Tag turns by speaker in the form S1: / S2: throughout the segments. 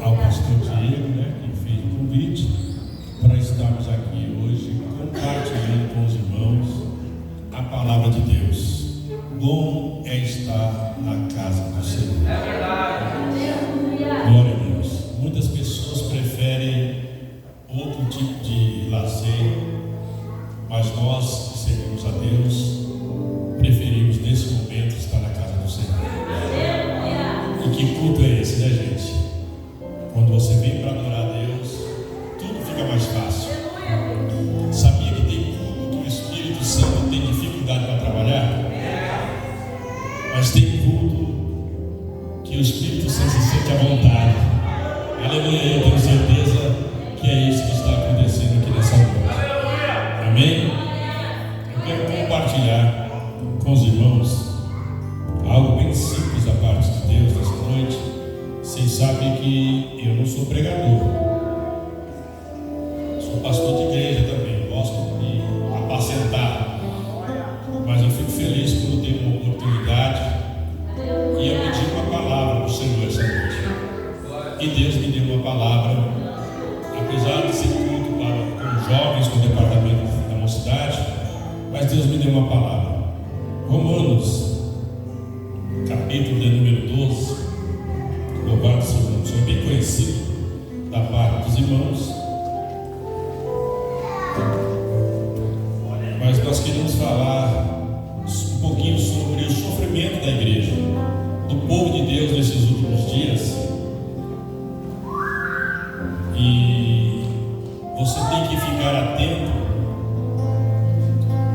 S1: ao pastor Diego, que fez o convite para estarmos aqui hoje compartilhando com os irmãos a palavra de Deus. Bom é estar na casa do Senhor.
S2: É verdade.
S1: Glória a Deus. Muitas pessoas preferem outro tipo de lazer, mas nós que servimos a Deus preferimos nesse momento estar na casa do Senhor. E que culto é esse, né, gente? Quando você vem para adorar a Deus, tudo fica mais fácil. Sabia que tem culto que o Espírito Santo tem dificuldade para trabalhar? Mas tem culto que o Espírito Santo se sente à vontade. Aleluia, eu tenho certeza que é isso que está acontecendo aqui nessa noite. Amém? Eu quero compartilhar com os irmãos algo bem simples da parte de Deus nessa noite. Vocês sabem que eu não sou pregador, sou pastor de igreja também, gosto de apacentar, mas eu fico feliz quando tenho uma oportunidade e eu pedi uma palavra para o Senhor essa noite. E Deus me deu uma palavra, apesar de ser culto com jovens do departamento da mocidade, mas Deus me deu uma palavra. Romanos, capítulo de número 12, louvado seja o nome, é bem conhecido da parte dos irmãos, mas nós queremos falar um pouquinho sobre o sofrimento da igreja, do povo de Deus nesses últimos dias. E você tem que ficar atento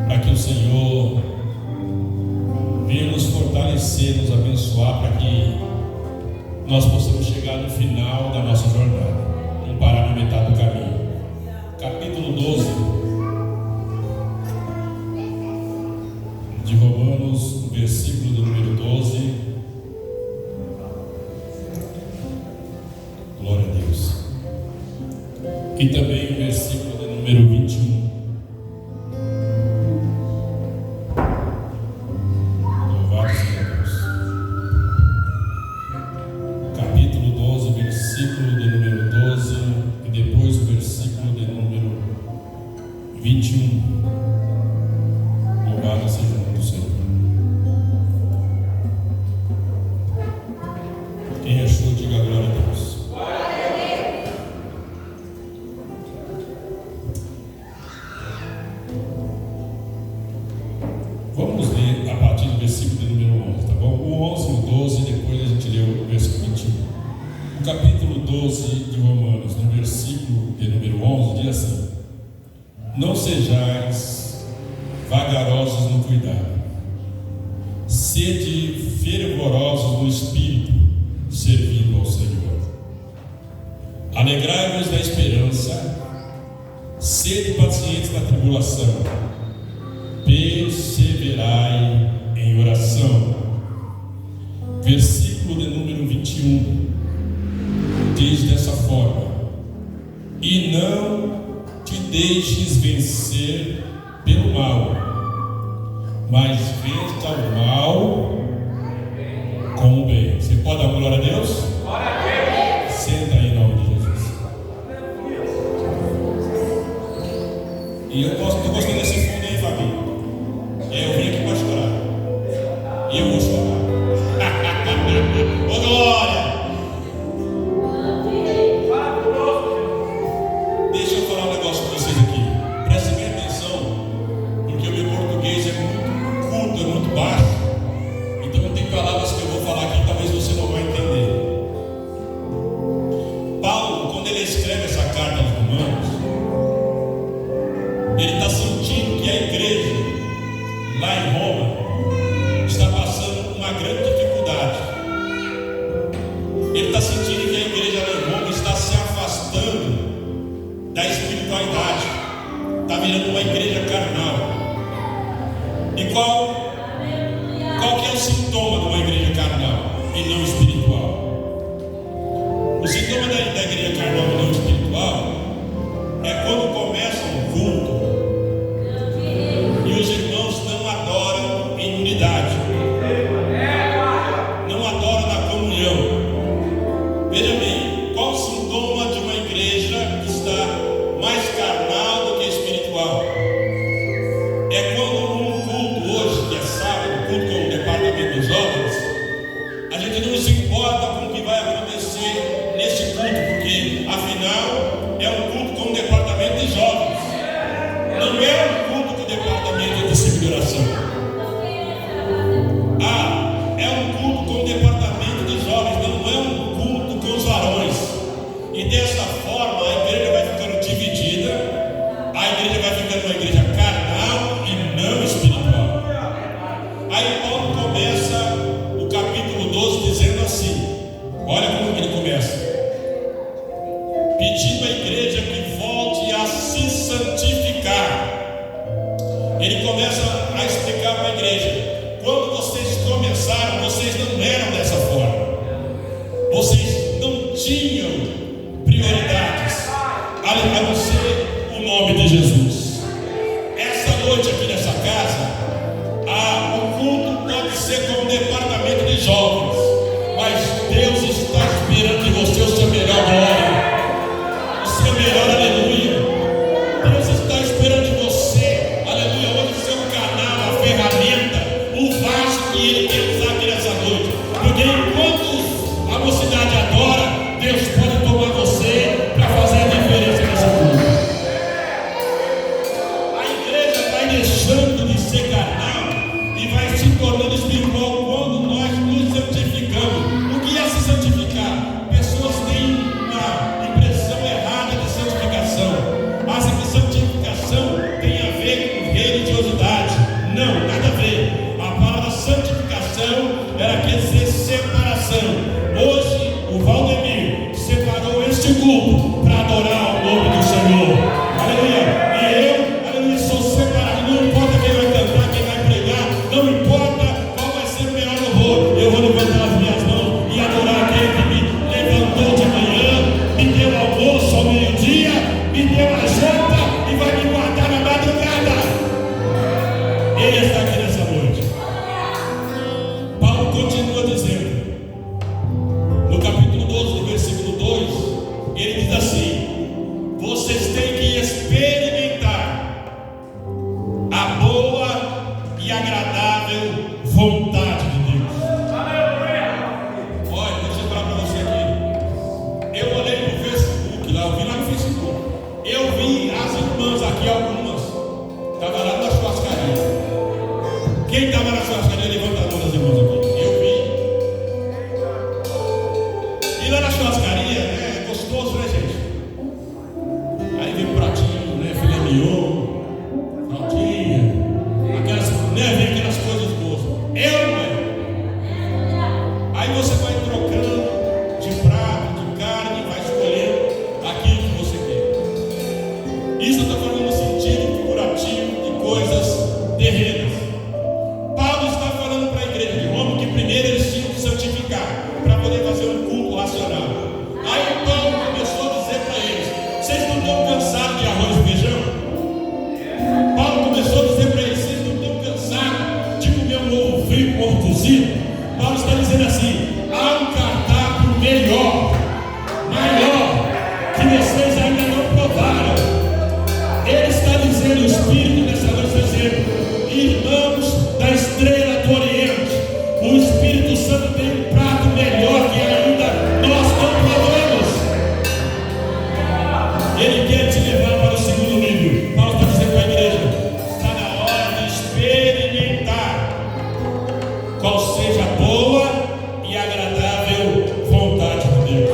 S1: para que o Senhor venha nos fortalecer, nos abençoar, para que nós possamos chegar no final da nossa jornada, não parar na metade do caminho. Capítulo 12 de Romanos, versículo do número 12. Glória a Deus. E também o versículo do número 21. Louvado seja Deus. Capítulo 12, versículo de número 12. E depois o versículo de número 21. Louvado seja o nome do Senhor. Quem achou, diga glória a Deus. Vamos ler a partir do versículo de número 11, tá bom? O 11 e o 12, depois a gente lê o versículo 21. O capítulo 12 de Romanos, no versículo de número 11, diz assim: não sejais vagarosos no cuidado, sede fervorosos no espírito, servindo ao Senhor. Alegrai-vos na esperança, sede pacientes na tribulação, perseverai em oração. Versículo de número 21 diz dessa forma: e não te deixes vencer pelo mal, mas vença o mal com o bem. Você pode dar glória a Deus? Senta aí em nome de Jesus. E eu estou gostando desse fundo aí, Fabinho. Eu vim aqui para chorar. E eu vou chorar. Ô glória! Deixa eu falar um negócio com vocês aqui. Prestem bem atenção, porque o meu português é muito curto, é muito baixo. Então tem palavras que eu vou falar aqui que talvez você não vai entender. Paulo, quando ele escreve essa carta aos Romanos, ele está sentindo que a igreja lá em Roma está passando uma grande dificuldade. Ele está sentindo que a igreja lá em Roma está se afastando da espiritualidade, está virando uma igreja carnal. E qual que é o sintoma de uma igreja carnal e não espiritual? O sintoma da igreja carnal e não espiritual é quando começa um culto e os irmãos não adoram em unidade, não adoram na comunhão, importa com o que vai acontecer neste culto, porque afinal é um culto com o departamento de jovens. Não é um culto com o departamento de discípulo de oração. É um culto com o departamento de jovens, não é um culto com os varões. E dessa forma a igreja vai ficando dividida, a igreja vai ficando uma igreja carnal e não espiritual. Aí Paulo começa o capítulo 12 dizendo assim, olha como ele começa, pedindo à igreja que volte a se santificar. Ele começa a explicar para a igreja, quando vocês começaram, vocês não eram dessa forma, vocês não tinham prioridades a não ser o nome de Jesus. Essa noite aqui nessa casa, o culto pode ser como departamento de jovens, mas Deus está esperando de você o seu melhor glória, o seu melhor aleluia. Deus está esperando de você, aleluia, onde o seu canal, a ferramenta, o vaso que Ele quer usar aqui nessa noite. Porque enquanto a mocidade adora, Deus pode tomar você para fazer a diferença nessa culto. A igreja vai deixando de ser carnal e vai se tornando espiritual quando nós nos santificamos. O que é se santificar? Pessoas têm uma impressão errada de santificação. Acham que santificação tem a ver com religiosidade. Não, nada a ver. A palavra santificação ela quer dizer separação. Hoje o Valdemir separou este culto para adorar o nome do Senhor. Aleluia. E eu, aleluia, sou separado. Não importa quem vai cantar, quem vai pregar, não importa qual vai ser o melhor louvor. Eu vou levantar as minhas mãos e adorar aquele que me levantou de manhã, me deu almoço ao meio-dia, me deu a janta e vai me guardar na madrugada. Ele está aqui nessa noite. Paulo continua dizendo, no capítulo 12, no versículo 2, ele diz assim: vocês têm que experimentar a boa e agradável vontade de Deus. Olha, deixa eu falar para você aqui. Eu olhei no Facebook, eu vi lá no Facebook. Eu vi as irmãs aqui, algumas, estavam lá na churrascaria. Quem estava na churrascaria, levanta a mão das irmãs aqui. Eu vi. E lá na churrascaria, é gostoso, né, gente? Aí vem um pratinho, né? Filé mignon, fraldinha, aquelas, né? Vem aquelas coisas boas. Eu, né? Aí você vai trocando de prato, de carne, vai escolhendo aquilo que você quer. Isso eu estou falando no sentido figurativo de coisas terrenas. Paulo está falando para a igreja de Roma que primeiro eles tinham que santificar para poder fazer um culto racional. Aí Paulo começou a dizer para eles: vocês não estão cansados de arroz e feijão? Paulo começou a dizer para eles: vocês não estão cansados de comer um ovo frito com ovo cozido? Paulo está dizendo assim: há um cardápio melhor, maior, que vocês ainda não provaram. Ele está dizendo, o Espírito nessa noite está dizendo: irmãos da estrela do Oriente, o Espírito Santo tem um prato melhor que ainda nós não provamos. Ele quer te levar para o segundo nível. Paulo está dizendo para a igreja: está na hora de experimentar qual seja a boa e agradável vontade de Deus.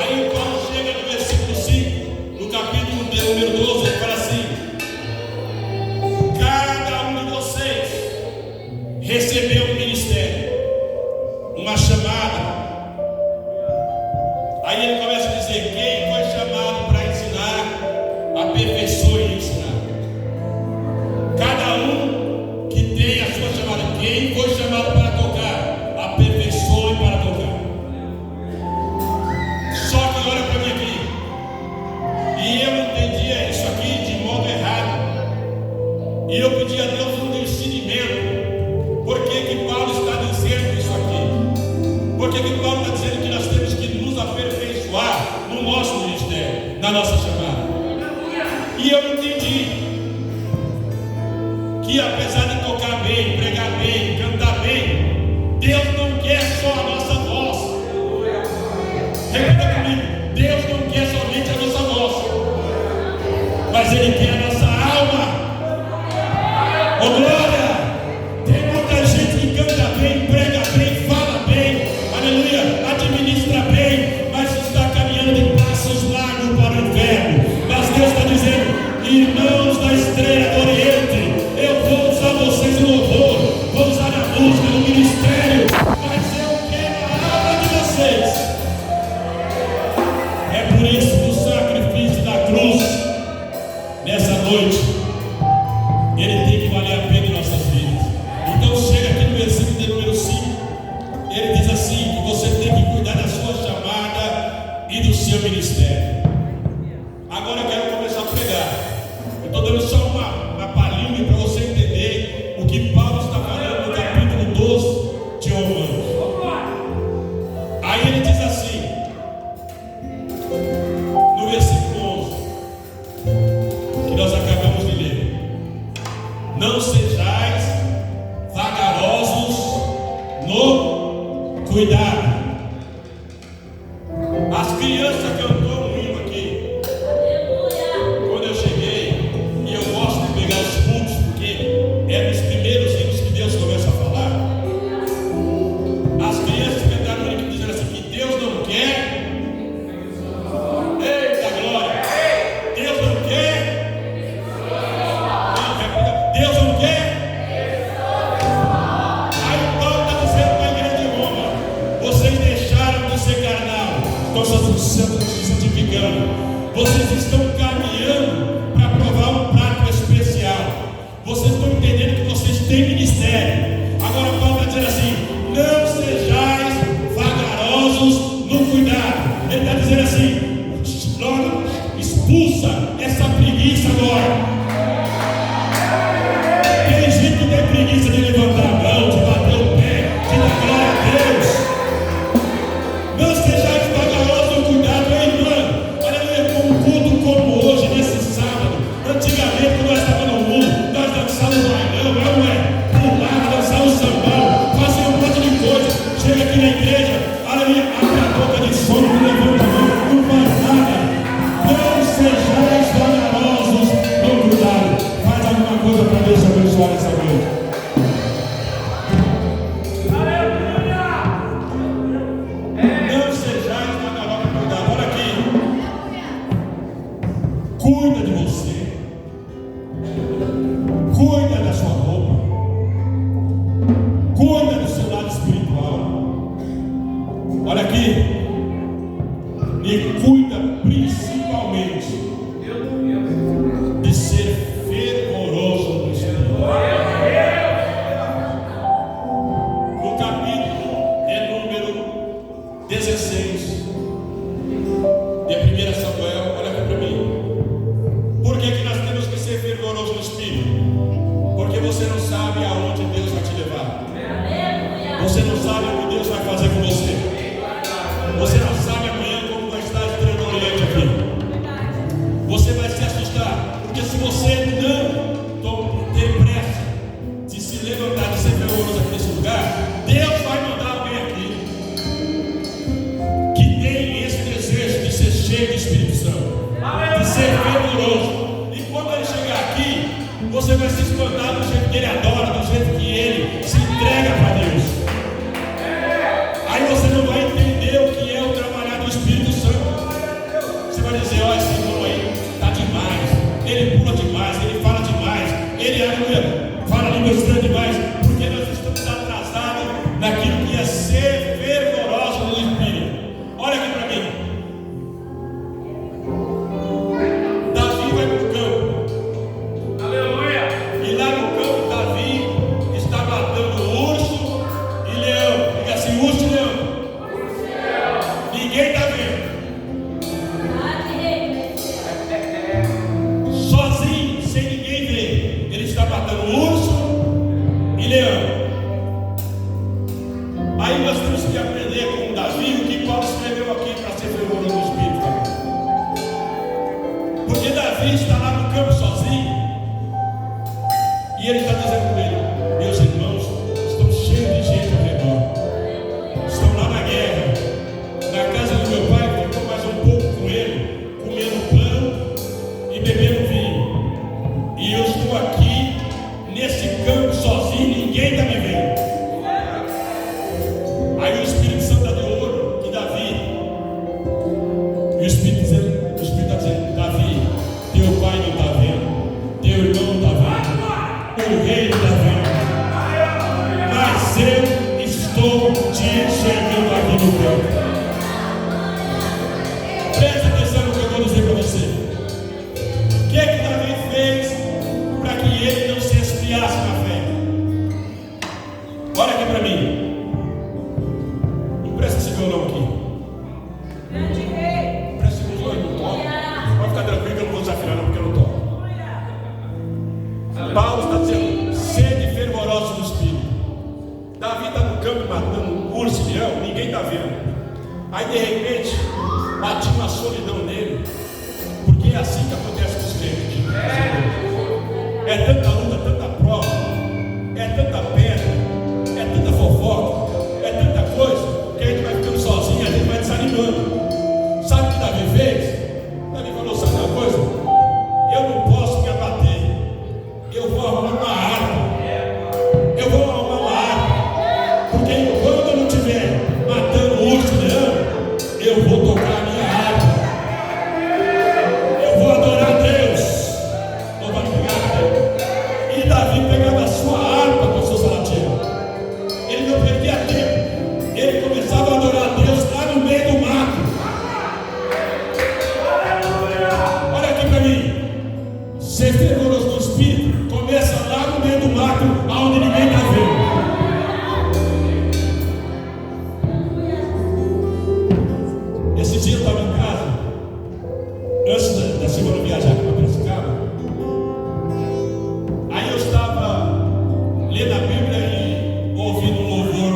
S1: Aí Paulo chega no versículo 5, no capítulo número 12, ele fala assim: cada um de vocês recebeu um ministério, uma chamada. Aí ele começa a dizer: quem foi chamado para ensinar, aperfeiçoe e ensinar. Cada um que tem a sua chamada. Quem foi chamado para tocar, aperfeiçoe para tocar. Só que olha para mim aqui, e eu entendia isso aqui de modo errado, e eu pedi a Deus um discernimento. Por que que Paulo está dizendo isso aqui? Por que que Paulo está dizendo que nós temos que nos aperfeiçoar no nosso ministério, na nossa chamada? E eu entendi que apesar de tocar bem, pregar bem, cantar bem, Deus não quer quer só a nossa voz. Repita comigo: Deus não quer somente a nossa voz, mas Ele quer a nossa alma. Oh glória! Tem muita gente que canta bem, prega bem, fala bem, aleluia, administra bem, mas está caminhando de passos largos para o inferno. Mas Deus está dizendo: irmãos da Estrela do Oriente, eu vou usar vocês no louvor, vou usar a música, no ministério, mas eu quero a alma de vocês. É por isso que o sacrifício da cruz, nessa noite, ele tem que valer a pena em nossas vidas. Então chega aqui no versículo de número 5, ele diz assim, que você tem que cuidar da sua chamada e do seu ministério. Agora eu quero começar a pregar. Eu estou dando só uma palhinha para você entender o que Paulo está falando no capítulo 12 de Romanos. Aí ele diz assim, no versículo 11, que nós acabamos de ler: não sejais vagarosos no cuidado. As crianças cantou um hino aqui quando eu cheguei, e eu gosto de pegar os cultos porque é nos primeiros hinos que Deus começa a falar. As crianças cantaram um hino dizendo assim, que Deus não quer. Eita glória! Deus não quer. Deus não quer. Aí Paulo está dizendo para a igreja de Roma: vocês deixaram de ser carnal, estão se santificando, vocês estão caminhando para provar um prato especial, vocês estão entendendo que vocês têm ministério. Agora Paulo está dizendo assim: não sejais vagarosos no cuidado. Ele está dizendo assim: logo expulsa essa preguiça agora. Tem gente que tem preguiça de levantar a mão, de bater o pé, de dar glória a Deus. Não sejais vagarosos no cuidado, hein, irmã? Aleluia, com um culto como hoje, nesse sábado. Antigamente, quando nós estávamos no mundo, nós dançávamos bailão, não é? Pulava, dançávamos sambão, fazia um monte de coisa. Chega aqui na igreja, aleluia, abre a boca de sono, não levanta a mão, não faz nada. Não sejais vagarosos no cuidado. Faz alguma coisa para Deus abençoar essa noite. Não sejais vagarosos no cuidado. Olha aqui. Cuida de você. Cuida da sua roupa. Cuida do seu lado espiritual. Olha aqui. E cuida principalmente de ser fervoroso no Espírito. No capítulo de número 16 de 1 Samuel, olha aqui para mim. Por que nós temos que ser fervorosos no Espírito? Porque você não sabe aonde Deus vai te levar. Você não sabe o que Deus vai fazer com você. Você não sabe amanhã como vai estar a Estrela do Oriente aqui. Você vai se assustar, porque se você não ter pressa de se levantar, de ser fervoroso aqui nesse lugar, Deus vai mandar alguém aqui que tem esse desejo de ser cheio de Espírito Santo, de ser fervoroso. E quando ele chegar aqui, você vai se espantar do jeito que ele adora, do jeito que ele se entrega para Deus. Aí você não vai entender o que é o trabalhar do Espírito Santo. Você vai dizer: olha, esse irmão aí está demais, ele pula demais, ele fala demais, ele aleluia, fala língua estranha demais, porque nós estamos atrasados naquilo que é ser fervoroso no Espírito. Olha aqui para mim. Davi vai para o campo. Aleluia. E lá no campo, Davi no campo. Preste atenção no que eu vou dizer para você. O que é que Davi fez para que ele não se esfriasse na fé? Olha aqui para mim. Empresta esse violão aqui. Empresta esse violão, eu não toco. Pode ficar tranquilo que eu não vou desafiar não, porque eu não toco. Paulo está dizendo: sede fervorosa no espírito. Davi está no campo matando um urso e leão, ninguém está vendo. Aí de repente bate uma solidão nele, porque é assim que acontece com os crentes. É tanta luta, tanta prova, é tanta pedra, é tanta fofoca, é tanta coisa, que a gente vai ficando sozinho, a gente vai desanimando. Sabe o que Davi fez? Davi falou: sabe uma coisa? Eu não posso me abater, eu vou arrumar uma arma. Eu vou arrumar uma arma, porque quando eu não estiver matando o urso e leão, eu vou tocar a minha harpa. Eu vou adorar a Deus. Louvado Deus. E Davi pegava a sua harpa com a sua salatina. Ele não perdia tempo. Ele começava a adorar a Deus lá no meio do mato. Olha aqui para mim. Ser fervoroso no espírito começa lá no meio do mato, onde ninguém está vendo. Esse dia eu estava em casa, antes da segunda viajar aqui para Piracicaba. Aí eu estava lendo a Bíblia e ouvindo um louvor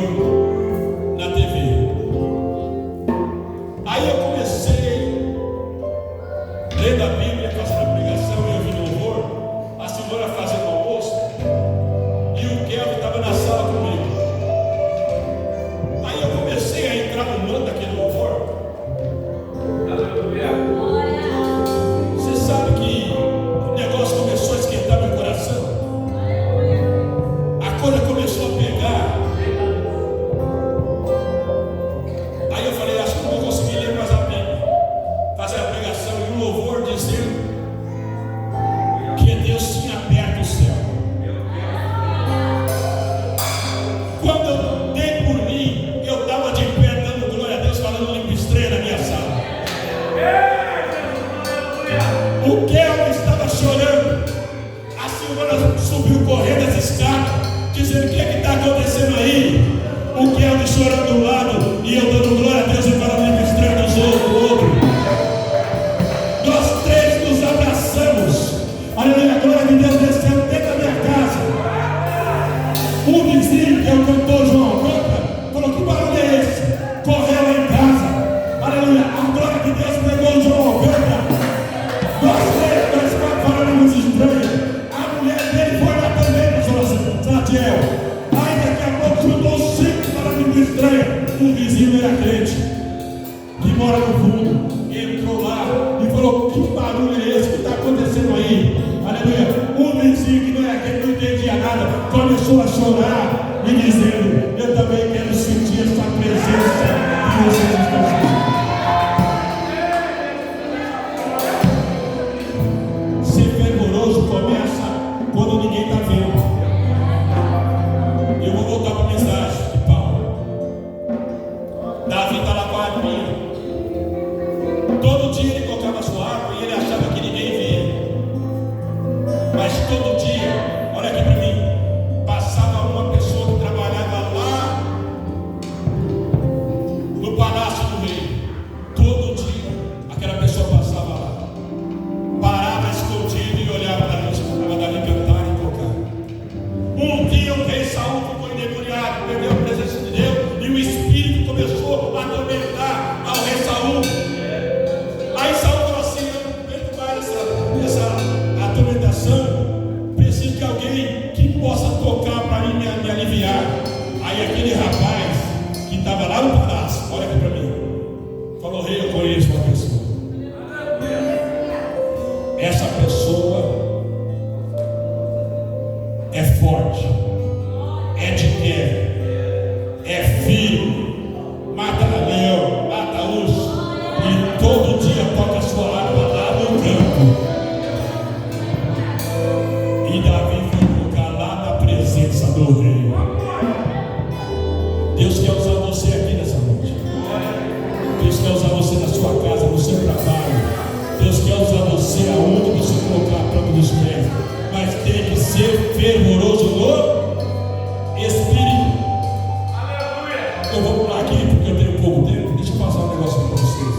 S1: na TV. Aí eu comecei lendo a Bíblia, fazendo a pregação e ouvindo louvor, a senhora fazendo almoço, e o Kelvin estava na sala comigo. Aí eu comecei a entrar no mando daquele louvor. Você sabe que o negócio começou a esquentar meu coração. A coisa começou a pegar. Aí eu falei: acho que não vou conseguir ler mais a Bíblia, fazer a pregação e um louvor dizendo que Deus tinha aberto o céu. Quando eu dei por mim, eu estava de pé dando glória a Deus, falando limpo estreia na minha sala. O Kelvin estava chorando. A senhora subiu correndo as escadas, dizendo: o que está acontecendo aí? O Kelvin chorando do lado e eu dando glória a Deus e falando limpo estreia do outro. Nós três nos abraçamos. Aleluia, a glória de Deus desceu dentro da minha casa. O vizinho, que é o cantor João Alcântara, falou: que barulho é esse? Correu lá em casa. Aleluia, a glória de Deus pegou o João Alcântara. Nós falamos estranho. A mulher dele foi lá também, pastor Salatiel. Aí daqui a pouco juntou 5 falando estranho. Um vizinho era crente, que mora no fundo, entrou lá e falou: que barulho é esse que está acontecendo aí? Aleluia. Um vizinho que não era crente, não entendia nada, começou a chorar e dizendo: eu também quero sentir essa presença que vocês estão sentindo. Começa quando ninguém está vendo. Eu vou voltar para a mensagem de Paulo. Davi está lá com a harpinha. Todo dia ele tocava a sua harpa e ele achava que ninguém via. Mas todo dia, olha aqui para mim, passava uma pessoa que trabalhava lá no palácio do rei. Todo dia aquela pessoa passava lá, parava escondido e olhava para Davi cantar e tocar. Um dia o rei Saul ficou endemoniado, perdeu a presença de Deus e o espírito começou a atormentar ao rei Saul. Aí Saul falou assim: eu não aguento mais essa atormentação, preciso de alguém que possa tocar para mim me aliviar. Aí aquele rapaz que estava lá no palácio, olha aqui para mim, falou: rei, eu conheço uma pessoa. Essa pessoa é forte, é de guerra, é firme, mata leão, mata urso, e todo dia toca a sua harpa lá no campo. E Davi foi tocar lá na presença do rei. Deus quer usar você aqui nessa noite. seu trabalho. Deus quer usar você aonde você colocar a planta dos pés, mas tem que ser fervoroso no Espírito. Eu vou pular aqui porque eu tenho pouco tempo. Deixa eu passar um negócio para vocês.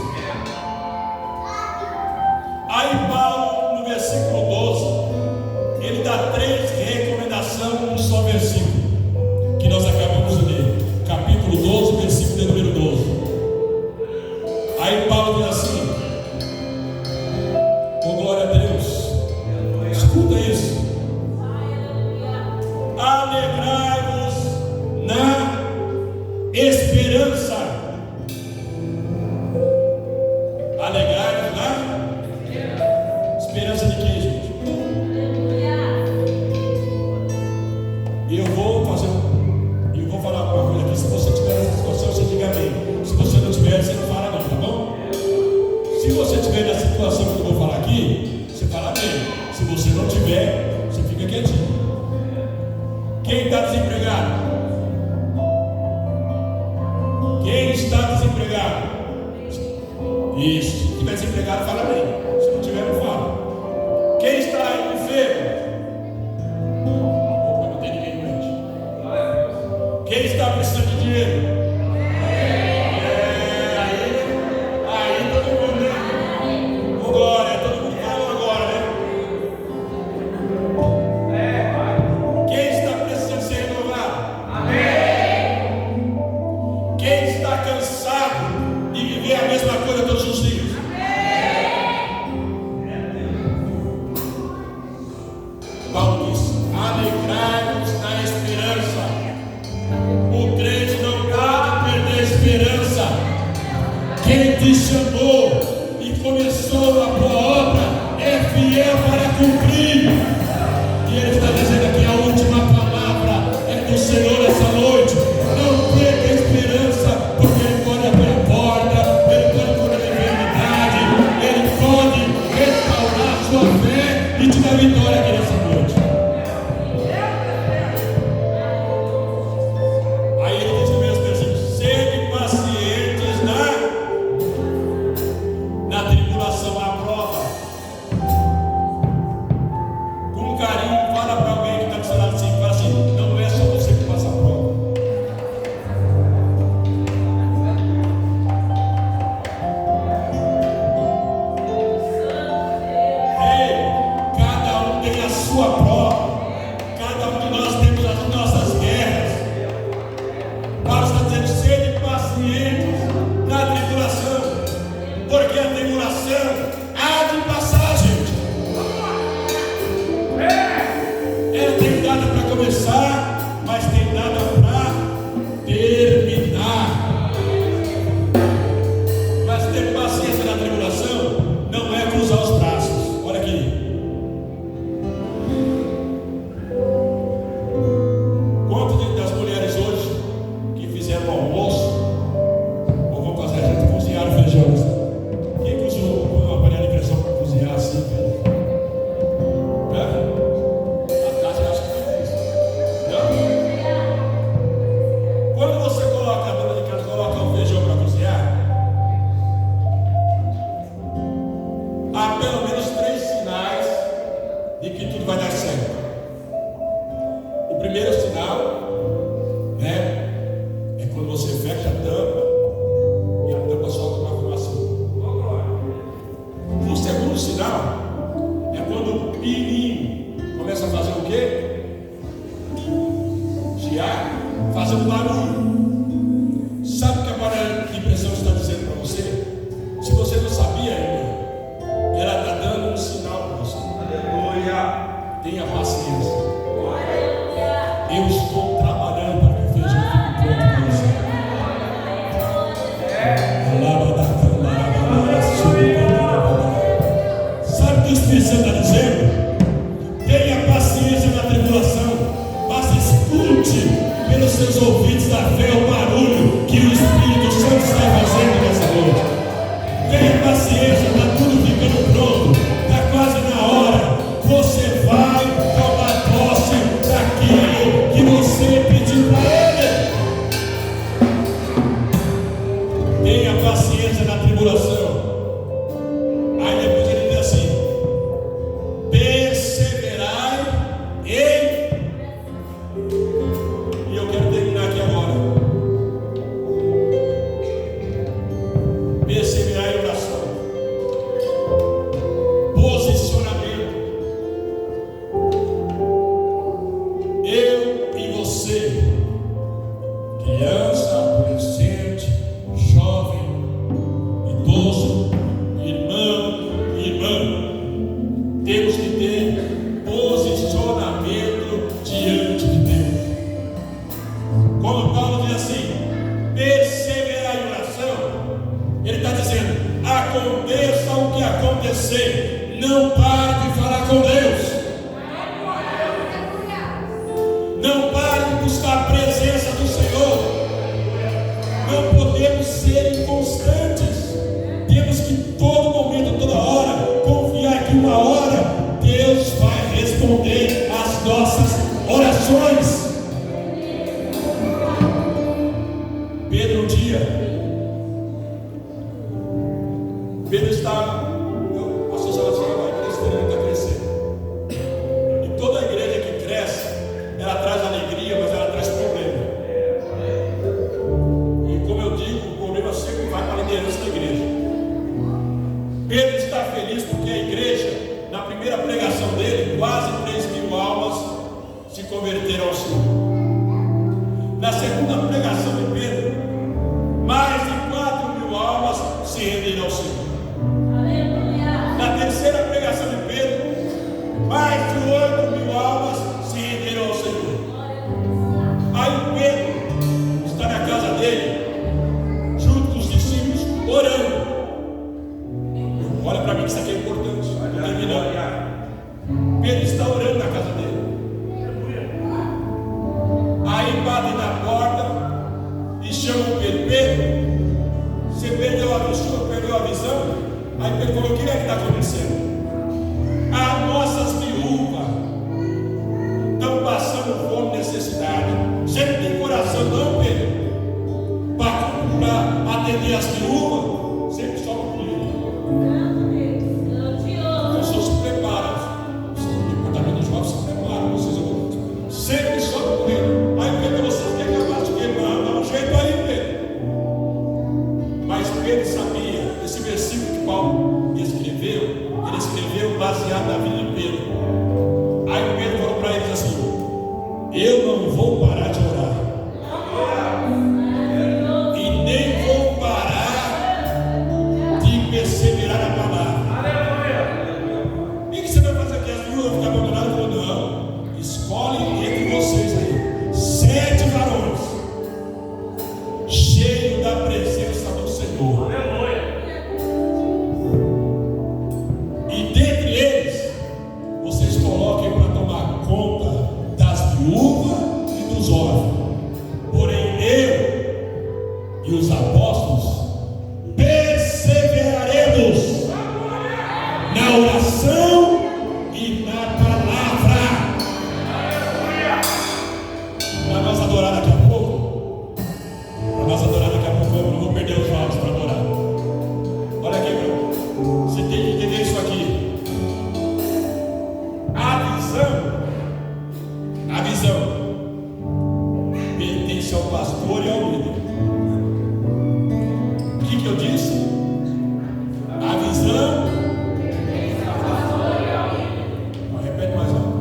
S1: Aí Paulo, no versículo 12, ele dá 3 recomendações num só versículo, que nós acabamos de ler. Capítulo 12, versículo de número 12. Aí Paulo diz assim: oh, glória a Deus, escuta isso. Alegrai-vos na esperança. Alegrai-vos na esperança de quê, gente? Eu vou falar uma coisa aqui. Se você tiver nessa situação, você diga amém. Se você não tiver, você não fala não, tá bom? Se você tiver na situação que eu vou falar aqui, você fala amém. Se você não tiver, você fica quietinho. Quem está desempregado? Quem está desempregado? Isso. Se estiver desempregado, fala amém. Se não tiver, não fala. Quem está enfermo? Opa, não tem ninguém doente. Quem está precisando de dinheiro? Aí todo mundo, né? Ô glória, todo mundo falou agora, né? Quem está precisando ser renovado? Amém. Quem está cansado de viver a mesma coisa todos os dias? Paulo diz: alegrai-vos na esperança. O crente não pode perder a esperança. Quem te chamou e começou a boa obra é fiel para cumprir. E ele está dizendo aqui: a última palavra é do Senhor essa noite. Não perca a esperança, porque Ele pode abrir a porta, Ele pode curar a enfermidade, Ele pode restaurar a sua fé e te dar vitória aqui nessa noite. Aí ele diz no mesmo versículo: sede pacientes na tribulação, na prova. Com carinho, fala para alguém que está do seu lado assim, fala assim: não é só você que passa a prova. Ei, cada um tem a sua prova. Cada um de nós temos as nossas guerras. Paulo está dizendo: sede pacientes na tribulação, porque a tribulação há de passar, gente. Ela tem data para começar, mas tem data para terminar. Mas ter paciência na tribulação não é cruzar os braços. Olha aqui. Quantas das mulheres hoje que fizeram o almoço, ou vão fazer a gente cozinhar o feijão? Quem usou uma panela de pressão para cozinhar assim, velho? A Tati acha que faz isso. Não? Quando você coloca a dona de casa, coloca o feijão para cozinhar, há pelo menos 3 sinais de que tudo vai dar certo. O primeiro sinal, né, é quando você fecha a tampa e a tampa solta uma fumaça. O segundo sinal é quando o pininho começa a fazer o quê? Chiar, fazer um barulho. Sabe o que a panela de pressão está dizendo para você? Se você não sabia ainda, ela está dando um sinal para você. Aleluia! Tenha paciência. Eu estou trabalhando para que o feijão fique pronto para você. Sabe o que o Espírito Santo está dizendo? Tenha paciência na tribulação, mas escute pelos seus ouvidos da fé o barulho que o Espírito Santo está fazendo nessa noite. Tenha paciência, está tudo ficando pronto, está quase na hora. Você vai tomar posse daquilo que você pediu para Ele. Tenha paciência na tribulação. acontecer, não pare de falar com Deus. Não pare de buscar a presença do Senhor. Não podemos ser inconstantes. Temos que todo momento, toda hora, confiar que uma hora Deus vai responder às nossas orações. Pedro um dia, Pedro está, a sociedade vai crescer. E toda a igreja que cresce, ela traz alegria, mas ela traz problema. E como eu digo, o problema sempre vai para a liderança da igreja. Pedro está feliz porque a igreja, na primeira pregação dele, quase 3.000 almas se converteram ao Senhor. Na segunda pregação de Pedro, mais de 4.000 almas se renderam ao Senhor. Na terceira pregação de Pedro, mais de 8.000 almas se renderam ao Senhor. Aí Pedro está na casa dele, junto com os discípulos, orando. Olha para mim que isso aqui é importante. Pedro está orando na casa dele. Aí batem na porta e chamam Pedro. Pedro, você perdeu a visão? Aí Pedro falou: o que é que está acontecendo? As nossas viúvas estão passando fome e necessidade. Você não tem coração não, Pedro, para atender as viúvas? Sempre só para comigo. Os senhores se preparam. O departamento dos jovens se prepara. Vocês sempre só para comigo. Aí Pedro, vocês querem que eu faça o quê? Não, dá um jeito aí, Pedro. Mas Pedro sabia, esse versículo que Paulo escreveu, ele escreveu baseado na vida de Pedro. Aí Pedro falou para eles assim: eu não vou parar de orar, e nem vou parar de perseverar na palavra. O que você vai fazer aqui? As viúvas vão ficar abandonadas? Ele falou: não, escolhe entre vocês aí 7 varões cheios da presença do Senhor. E dentre eles, vocês coloquem para tomar conta das viúvas e dos órfãos. Porém, eu e os apóstolos perseveraremos na oração e na palavra. Para nós adorar daqui a pouco, eu não vou perder os jovens para adorar. Olha aqui, meu. Você tem que entender isso aqui. A visão pertence ao pastor e ao líder. O que eu disse? A visão pertence ao pastor e ao líder. Não, repete mais alto.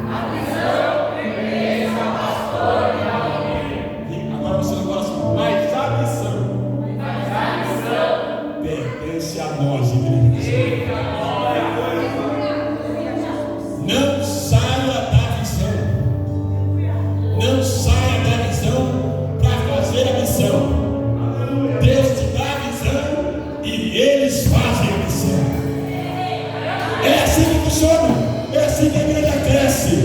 S1: A visão pertence ao pastor e ao líder. Agora você não fala assim: mas a visão pertence a nós, igreja. Não saia da visão. Não saia da visão para fazer a missão. Deus te dá a visão e eles fazem a missão. É assim que funciona. É assim que a igreja cresce.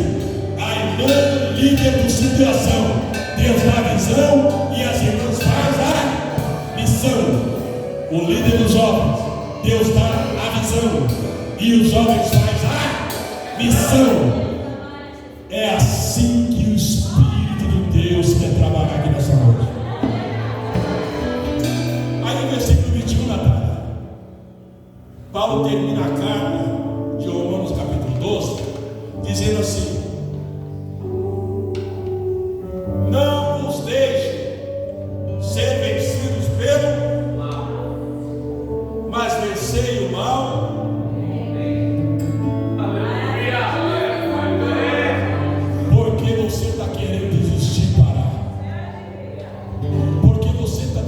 S1: Aí não líder de situação. Deus dá a visão e as irmãs fazem a missão. O líder dos jovens, Deus dá a visão e os jovens fazem a missão. É assim que o Espírito de Deus quer trabalhar aqui nessa noite. Aí no versículo 21, Natália, Paulo termina a carta de Romanos capítulo 12 dizendo assim: não vos deixe ser vencidos pelo mal, mas vencei o mal. Porque você está querendo desistir, parar. Porque você está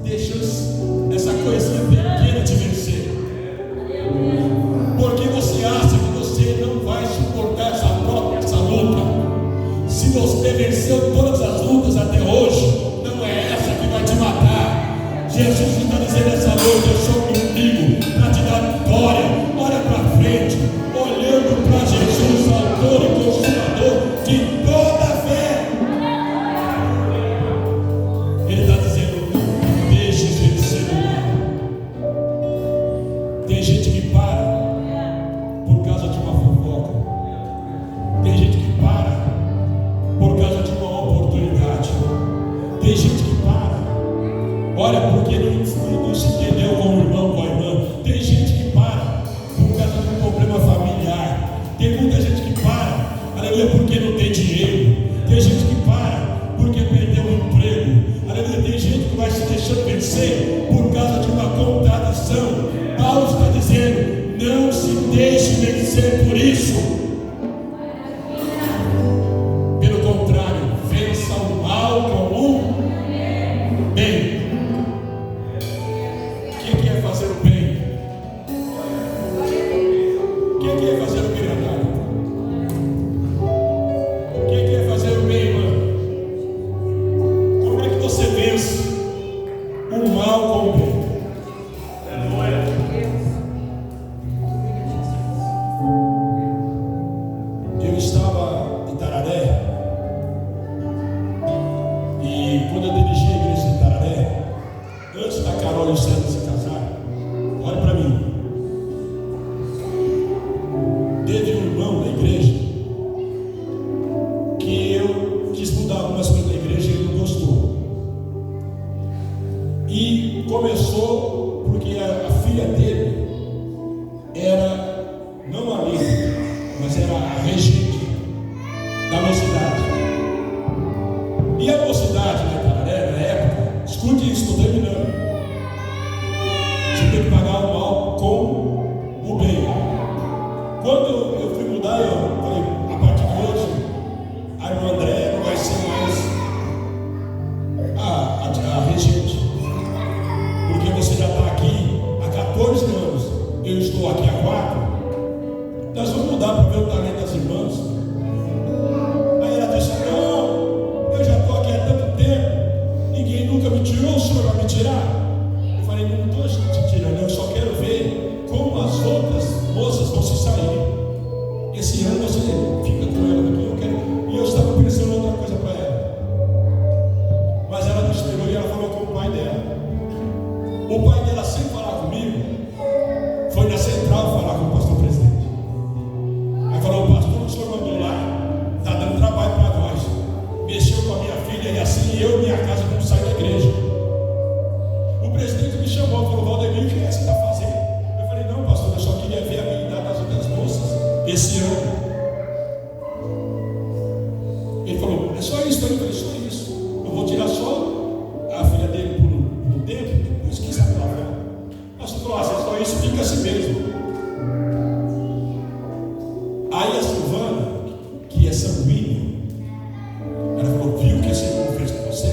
S1: deixando essa coisinha pequena te vencer. Porque você acha que você não vai suportar essa luta. Se você venceu todas as lutas até hoje, não é essa que vai te matar. Jesus está dizendo essa noite: eu sou contigo para te dar vitória. não se entendeu com o irmão, com a irmã. Tem gente que para por causa de um problema familiar. Tem muita gente que para, aleluia, porque não tem dinheiro. Tem gente que para porque perdeu o emprego. Aleluia, tem gente que vai se deixando vencer por causa de uma contradição. Paulo está dizendo: não se deixe vencer por isso. Pelo contrário, vença o mal com o bem. Quem quer fazer o bem? Quem quer fazer o bem, Natália? Quem quer fazer o bem, irmã? Como é que você vence o mal com o bem? Eu estava em Tararé, e quando eu dirigi a igreja de Tararé, antes da Carol e o César se casar, olha para mim, teve um irmão da igreja que eu quis mudar algumas coisas da igreja e ele não gostou. E começou porque a filha dele era não a líder, mas era a regente da mocidade. E a mocidade, né, Tararé, na época, escute isso, estou terminando. Você tem que pagar o mal com o bem. Quando eu fui mudar, eu falei: a partir de hoje, a irmã André não vai ser mais a regente, porque você já está aqui há 14 anos, eu estou aqui há 4. Nós vamos mudar para ver o talento das irmãs. Aí ela disse: não, eu já estou aqui há tanto tempo, ninguém nunca me tirou, o senhor vai me tirar? Eu falei: não estou te tirando, eu só quero ver como as outras moças vão se sair. Esse ano você fica com ela aqui, eu quero. E eu estava pensando outra coisa para ela, mas ela me esperou e ela falou com o pai dela. O pai dela, sem falar comigo, foi na central falar com o pastor presidente. Aí falou: o pastor, o senhor mandou lá, está dando trabalho para nós, mexeu com a minha filha, e assim eu e minha casa vamos sair da igreja. O presidente me chamou e falou: Valdemir, o que é que você está fazendo? Eu falei: não, pastor, eu só queria ver a habilidade das outras moças esse ano. Ele falou: é só isso? Eu falei: só isso. Eu vou tirar só a filha dele por um tempo, depois quem sabe lá fora. O pastor falou: se é só isso, fica assim mesmo. Aí a Silvana, que é sanguínea, ela falou: viu o que esse irmão fez com você?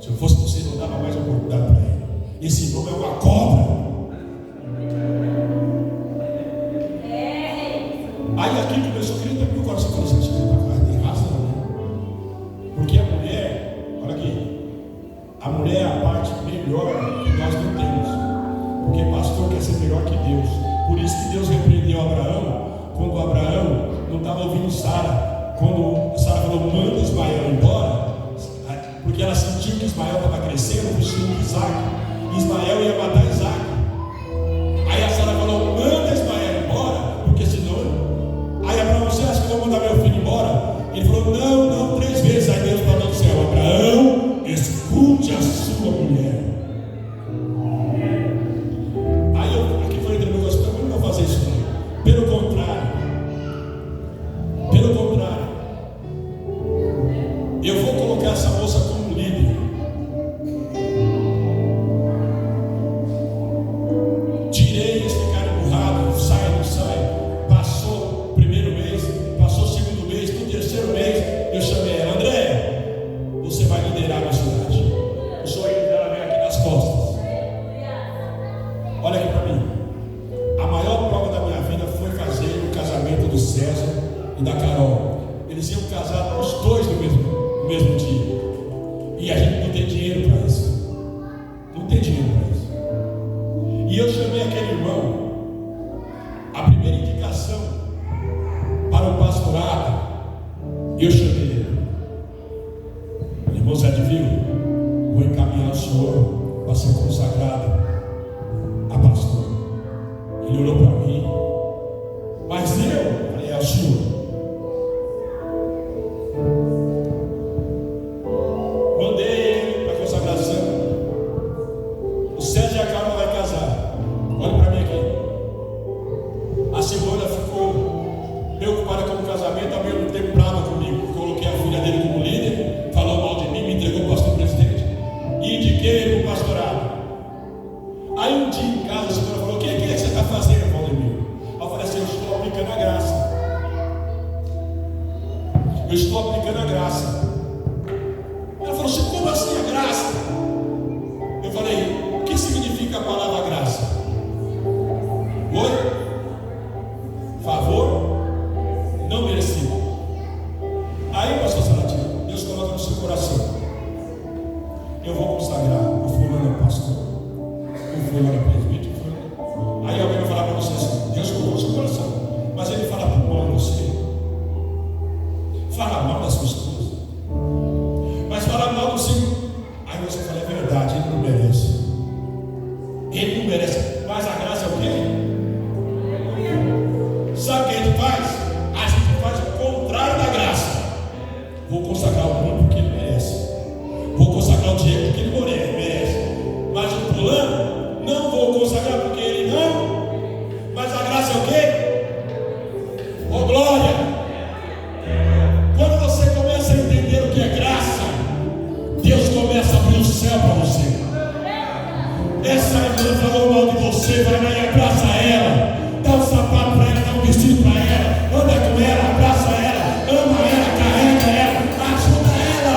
S1: Se eu fosse você, não dava mais oportunidade para ele. Esse irmão é uma cobra. Aí aqui começou a querer ter meu coração. Eu falei: você tem razão, né? Porque a mulher, olha aqui, a mulher é a parte melhor que nós não temos. Porque pastor quer ser melhor que Deus. Por isso que Deus repreendeu Abraão, quando Abraão não estava ouvindo Sara. Quando Sara falou: manda Ismael embora, porque ela sentiu que Ismael estava crescendo, vestindo Isaac. Ismael ia matar Isaac. Aí a Sara falou: manda Ismael embora, porque senão. Aí Abraão: você acha que eu vou mandar meu filho embora? Ele falou: não, não, 3 vezes. Aí Deus falou do céu: Abraão, escute a sua mulher. Aí eu aqui falei: eu não vou fazer isso não. Pelo contrário, eu vou colocar essa moça como líder. Tirei, eles ficaram empurrados, sai, não sai. Passou o primeiro mês, passou o segundo mês, no terceiro mês, eu chamei ela: André, você vai liderar a cidade. O sonho dela vem aqui nas costas. Olha aqui para mim. A maior prova da minha vida foi fazer o casamento do César e da Carol. Eles iam casar os dois no mesmo dia. E a gente não tem dinheiro para isso. Não tem dinheiro para isso. E eu chamei aquele irmão. A primeira indicação para o pastorado, eu chamei ele. Irmão Zé de Viu, vou encaminhar o senhor para ser consagrado a pastor. Ele olhou para mim: mas eu? Falei: é o senhor. Mandei ele para consagrar eu vou consagrar, o fulano é pastor, o fulano é presbítero, aí alguém vai falar para você assim, Deus colocou no seu coração, mas ele fala mal de você, fala mal da sua esposa, mas fala mal do seu, aí você fala, é verdade, ele não merece, mas a graça é o quê? Sabe o que a gente faz? A gente faz o contrário da graça. Vou consagrar o mundo porque ele merece, vou consagrar o Diego porque ele merece, mas o fulano não vou consagrar porque ele não. Mas a graça é o quê? Oh glória! Quando você começa a entender o que é graça, Deus começa a abrir o céu para você. Essa irmã falou mal de você, vai lá e abraça ela, dá um sapato para ela, dá um vestido para ela, anda com ela, abraça ela, ama ela, carrega ela, ajuda ela,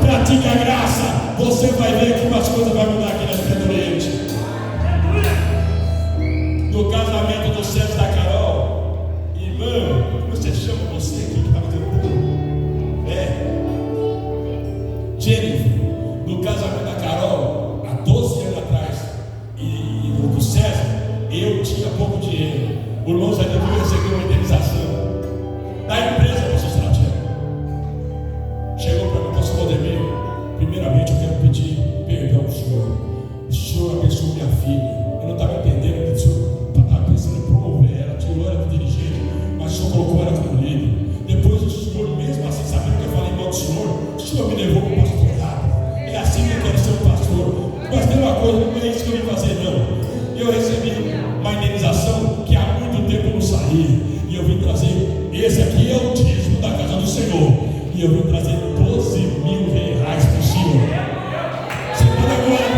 S1: pratica a graça, você vai ver que umas coisas vão mudar aqui na Igreja do Oriente. No casamento do César e da Carol, irmã, como você chama você aqui que estava cantando? Jennifer, no casamento da Carol, há 12 anos atrás, e do César, eu tinha pouco dinheiro. O irmão Zé devia receber uma indenização da empresa que você tinha. Chegou para mim, pastor Valdemir, primeiramente eu quero pedir perdão ao senhor. O senhor abençoou minha filha. Eu não estava entendendo que o senhor estava pensando em promover ela, tirou ela de dirigente, mas o senhor colocou ela como líder. Depois o senhor, mesmo assim, sabendo que eu falei mal do senhor me levou para o pastorado. É assim que eu quero ser um pastor. Mas tem uma coisa, não é isso que eu vim fazer, não. Eu recebi uma indenização que há muito tempo eu não saía. E eu vim trazer, esse aqui é o dízimo da casa do Senhor. E eu vim trazer 12 mil reais para o Senhor. Você pode agora?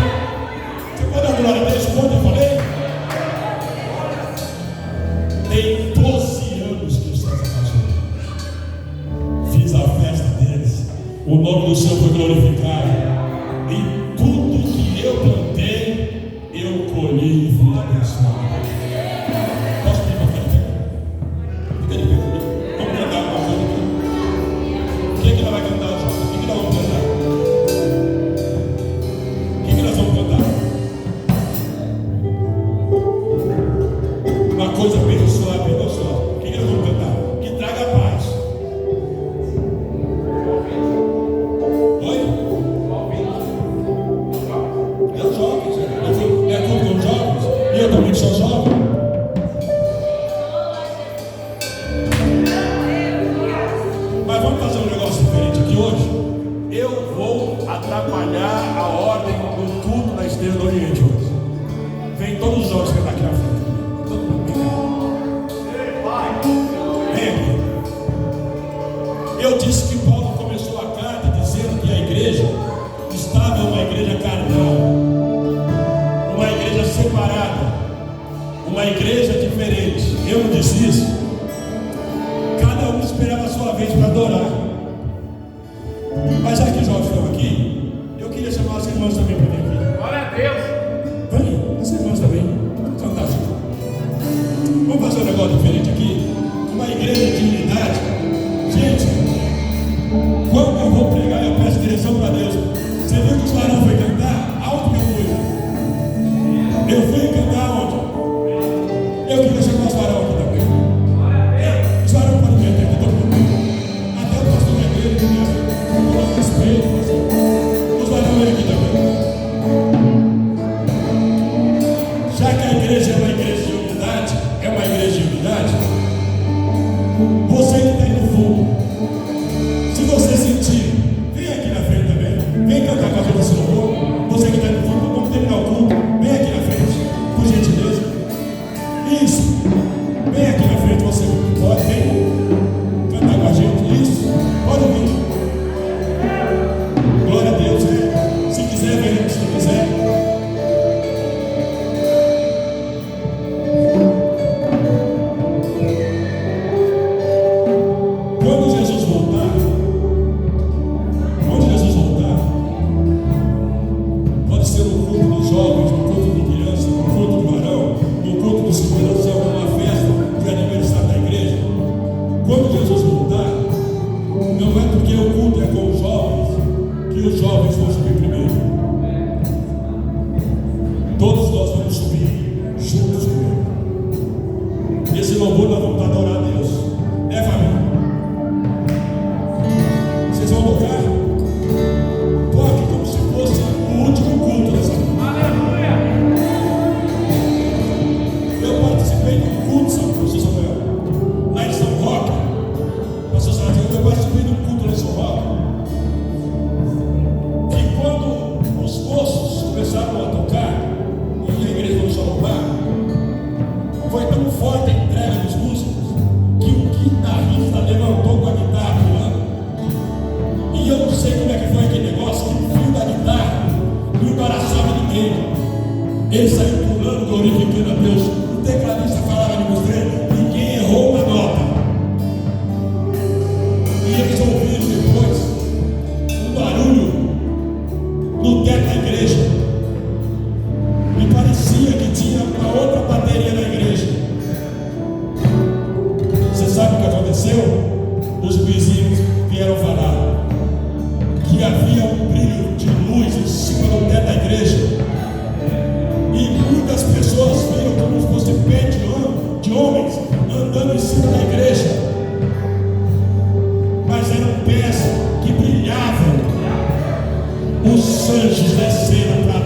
S1: Glória a Deus, quando eu falei? Tem 12 anos que o César casou. Fiz a festa deles. O nome do Senhor foi glorificado. E tudo que eu plantei, eu colhi e fui abençoado. Posso pedir uma coisa? Fica de pé comigo. Vamos cantar uma coisa aqui. Quem que ela vai cantar, Jota? O que nós vamos cantar? O que nós vamos cantar? Uma coisa bem suave, bem gostosa. O que nós vamos cantar? Que traga paz. Oi? É os jovens, é tudo com jovens. E eu também sou jovem. Mas vamos fazer um negócio diferente aqui hoje. Eu vou atrapalhar a ordem do culto da Estrela do Oriente hoje. Vem todos os jovens que estão aqui na frente. Todo mundo vem aqui. Eu disse que Paulo começou a carta dizendo que a igreja estava uma igreja carnal, uma igreja separada, uma igreja diferente. Eu não disse isso. Cada um esperava a sua vez para adorar. Mas já que os jovens estão aqui, eu queria chamar as irmãs também para vir aqui.
S2: Glória a Deus!
S1: Vem, as irmãs também. Fantástico. Vamos fazer um negócio diferente aqui. Uma igreja de unidade. Gente, quando eu vou pregar, eu peço direção para Deus. Você viu que os varão foi cantar? Aonde que eu fui? Eu fui cantar onde? Eu queria chamar os varão aqui também. Os varão podem vir aqui todo mundo. Até o pastor Medeiros, com todo respeito. Os varão vêm aqui também. Já que a igreja é uma igreja de unidade, você que está aí no fundo, se você sentir, vem aqui na frente também, vem cantar com a gente esse louvor. jovens vão subir primeiro. Todos nós vamos subir juntos com Ele. Esse louvor nós vamos adorar a Deus. É, família? Vocês vão tocar? Toque como se fosse o último culto dessa noite. Aleluia! Eu participei de um culto, pastor Samuel, lá em São Roque. Pastor Samuel, eu participei de um culto lá em São Roque. E quando os moços começaram a tocar, e a igreja começou a louvar, foi tão forte a entrega dos músicos que o guitarrista levantou com a guitarra pulando. E eu não sei como é que foi aquele negócio, que o fio da guitarra não embaraçava ninguém. Ele saiu pulando, glorificando a Deus. O tecladista falava de você, ninguém errou uma nota. E eles ouviram depois um barulho no teto da igreja. Me parecia que tinha uma outra bateria na igreja. Você sabe o que aconteceu? Os vizinhos vieram falar que havia um brilho de luz em cima do teto da igreja. E muitas pessoas viram como se fosse pé de homens andando em cima da igreja. Mas eram pés que brilhavam. Os anjos desceram para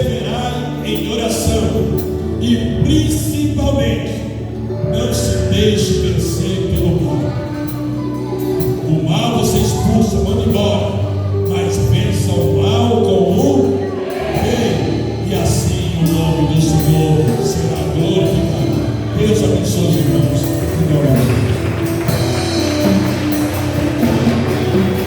S1: perseverai em oração e principalmente não se deixe